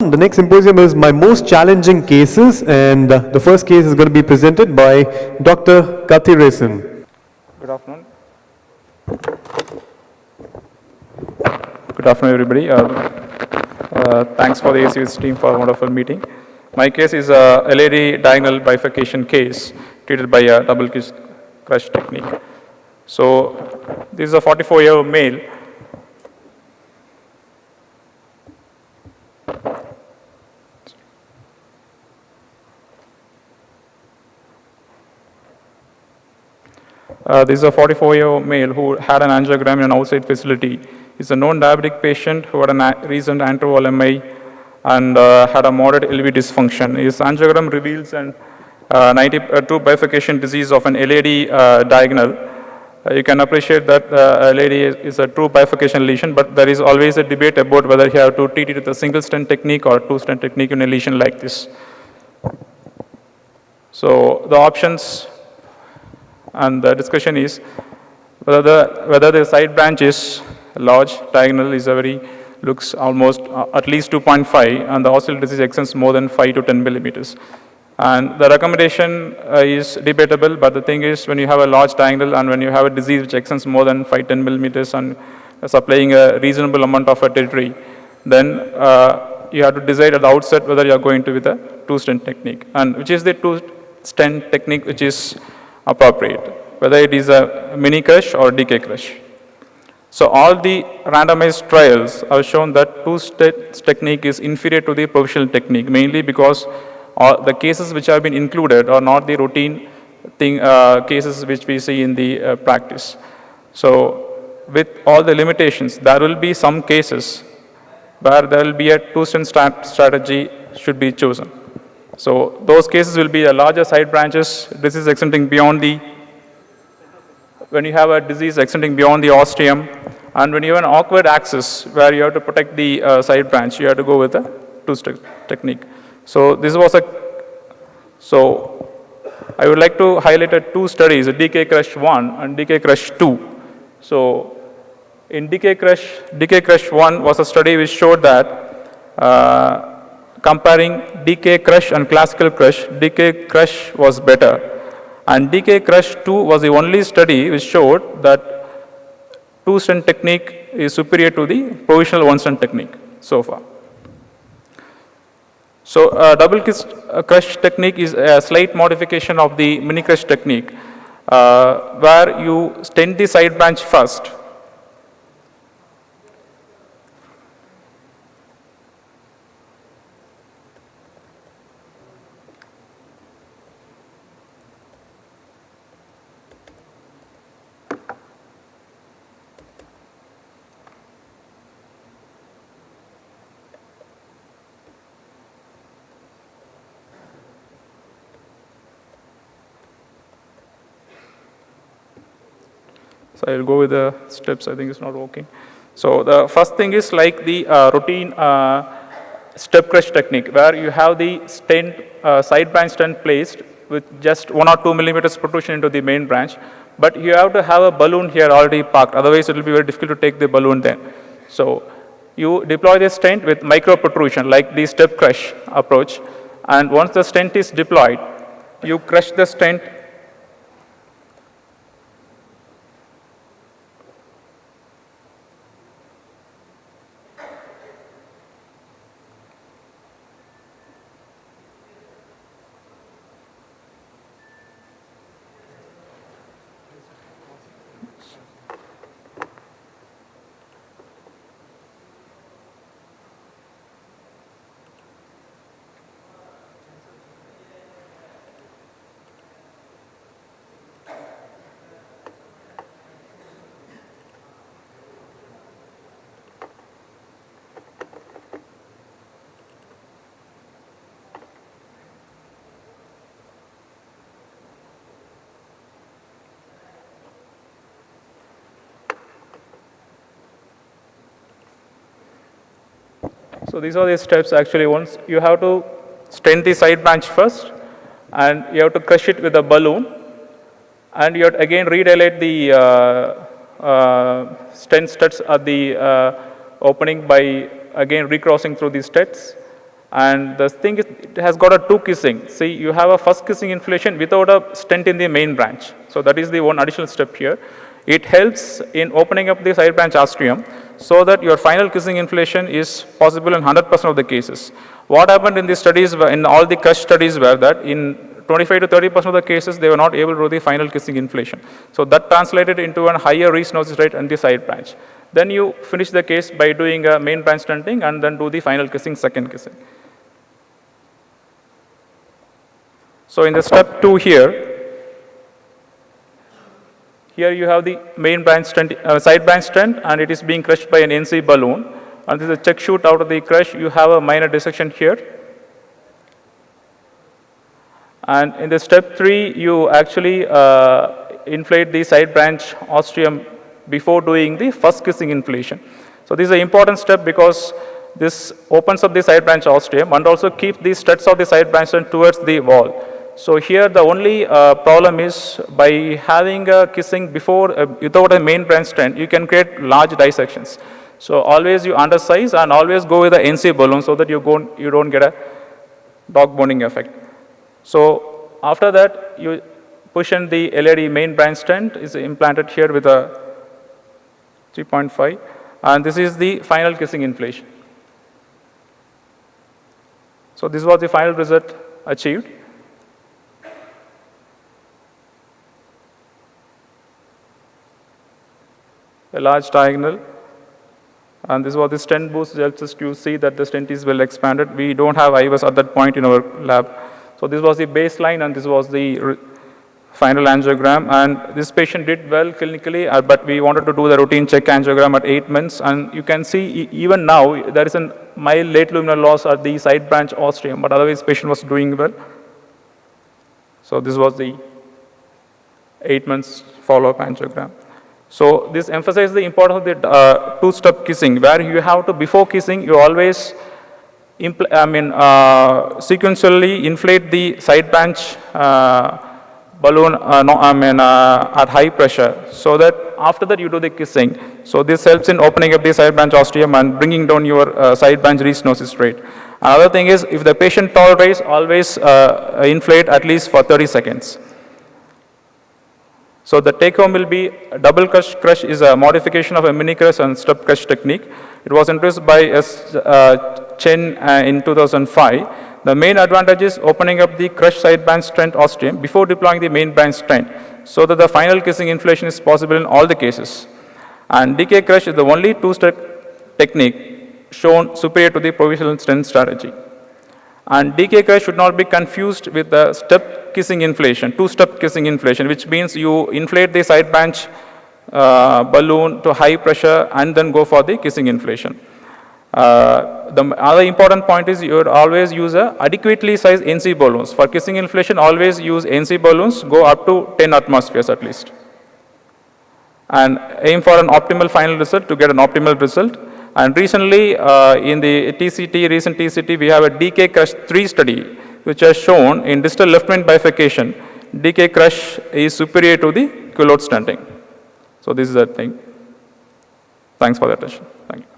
The next symposium is my most challenging cases, and the first case is going to be presented by Dr. Kathiresan. Good afternoon. Good afternoon, everybody. Thanks for the ACS team for a wonderful meeting. My case is a LAD diagonal bifurcation case treated by a double crush technique. So this is a 44-year male. This is a 44-year male who had an angiogram in an outside facility. He's a known diabetic patient who had a recent anteroval MI and had a moderate LV dysfunction. His angiogram reveals an true bifurcation disease of an LAD diagonal. You can appreciate that LAD is a true bifurcation lesion, but there is always a debate about whether you have to treat it with a single stent technique or two stent technique in a lesion like this. So the options and the discussion is whether the side branch is large, diagonal is looks almost at least 2.5, and the ostial disease extends more than 5 to 10 millimeters. And the recommendation is debatable, but the thing is, when you have a large diagonal and when you have a disease which extends more than 5-10 millimeters and supplying a reasonable amount of a territory, then you have to decide at the outset whether you are going to with a two stent technique, and which is the two stent technique which is appropriate, whether it is a mini crush or DK crush. So all the randomized trials have shown that two stent technique is inferior to the provisional technique, mainly because the cases which have been included are not the routine cases which we see in the practice. So with all the limitations, there will be some cases where there will be a two stent strategy should be chosen. So those cases will be the larger side branches, disease extending beyond when you have a disease extending beyond the ostium, and when you have an awkward axis where you have to protect the side branch, you have to go with a two-step technique. So this was so I would like to highlight two studies, DK Crush 1 and DK Crush 2. So in DK Crush 1 was a study which showed that comparing DK crush and classical crush, DK crush was better. And DK crush 2 was the only study which showed that two stent technique is superior to the provisional one stent technique so far. So double crush technique is a slight modification of the mini crush technique where you stent the side branch first. So I will go with the steps. I think it's not working. So the first thing is like the routine step crush technique, where you have the stent, side branch stent placed with just 1 or 2 millimeters protrusion into the main branch, but you have to have a balloon here already parked. Otherwise, it will be very difficult to take the balloon then. So you deploy the stent with micro protrusion, like the step crush approach, and once the stent is deployed, you crush the stent. So these are the steps actually. Once you have to stent the side branch first, and you have to crush it with a balloon, and you have to again redilate the stent studs at the opening by again recrossing through these studs, And the thing is, it has got a two kissing. See, you have a first kissing inflation without a stent in the main branch. So that is the one additional step here. It helps in opening up the side branch ostium so that your final kissing inflation is possible in 100% of the cases. What happened in the studies, in all the Kush studies, were that in 25 to 30% of the cases, they were not able to do the final kissing inflation. So that translated into a higher restenosis rate in the side branch. Then you finish the case by doing a main branch stenting and then do the final kissing, second kissing. So in the step 2 here you have the main branch stent, side branch stent, and it is being crushed by an NC balloon. And this is a check shoot out of the crush. You have a minor dissection here. And in the step 3, you actually inflate the side branch ostium before doing the first kissing inflation. So this is an important step because this opens up the side branch ostium and also keeps the struts of the side branch stent towards the wall. So here the only problem is by having a kissing before, without a main branch stent, you can create large dissections. So always you undersize and always go with the NC balloon so that you don't get a dog boning effect. So after that, you push in the LAD main branch stent is implanted here with a 3.5, and this is the final kissing inflation. So this was the final result achieved. A large diagonal, and this was the stent boost helps us to see that the stent is well expanded. We don't have IVUS at that point in our lab. So this was the baseline and this was the final angiogram, and this patient did well clinically, but we wanted to do the routine check angiogram at 8 months, and you can see even now there is a mild late luminal loss at the side branch ostium, but otherwise patient was doing well. So this was the 8 months follow-up angiogram. So this emphasizes the importance of the two-step kissing, where you have to, before kissing, you always sequentially inflate the side branch balloon at high pressure, so that after that you do the kissing. So this helps in opening up the side branch ostium and bringing down your side branch restenosis rate. Another thing is, if the patient tolerates, always inflate at least for 30 seconds. So the take home will be a double crush is a modification of a mini crush and step crush technique. It was introduced by S. Chen in 2005. The main advantage is opening up the crush side branch stent ostium before deploying the main branch stent, so that the final kissing inflation is possible in all the cases. And DK crush is the only two-step technique shown superior to the provisional stent strategy. And DK crush should not be confused with the step kissing inflation, two-step kissing inflation, which means you inflate the side branch balloon to high pressure and then go for the kissing inflation. The other important point is you would always use a adequately sized NC balloons. For kissing inflation, always use NC balloons, go up to 10 atmospheres at least. And aim for an optimal final result to get an optimal result. And recently, in the recent TCT, we have a DK crush 3 study, which has shown in distal left main bifurcation, DK crush is superior to the culotte stenting. So this is the thing. Thanks for the attention. Thank you.